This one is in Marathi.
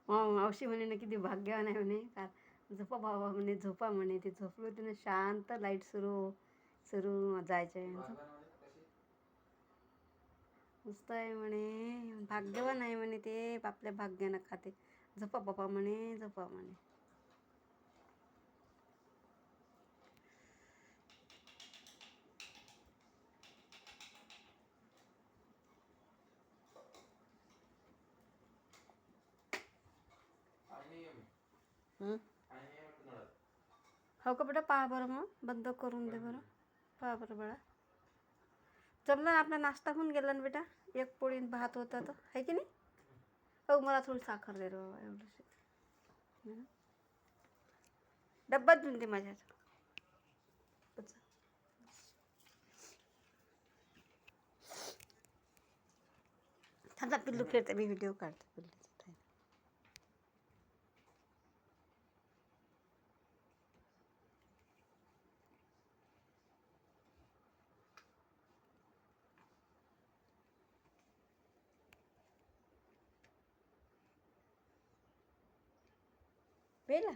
मावशी म्हणे ना किती भाग्यवान आहे म्हणे का झोपा बाबा म्हणे झोपा म्हणे ते झोपले होते ना शांत लाईट सुरू सुरू जायचे मस्त आहे म्हणे भाग्यवान आहे म्हणे ते आपल्या भाग्यानं खाते झोपा बाबा म्हणे झोपा म्हणे हो का बेटा पहा बरं मग बंद करून दे बरं पहा बरं बाळा चल ना आपला नाश्ता होऊन गेला ना बेटा एक पोळी भात होता तर आहे की नाही हो मला थोडी साखर दे रे बाबा एवढंच डब्बाच देऊन दे माझ्या थांबा पिल्लू खेळते मी व्हिडिओ काढते पिल्लूचा पेला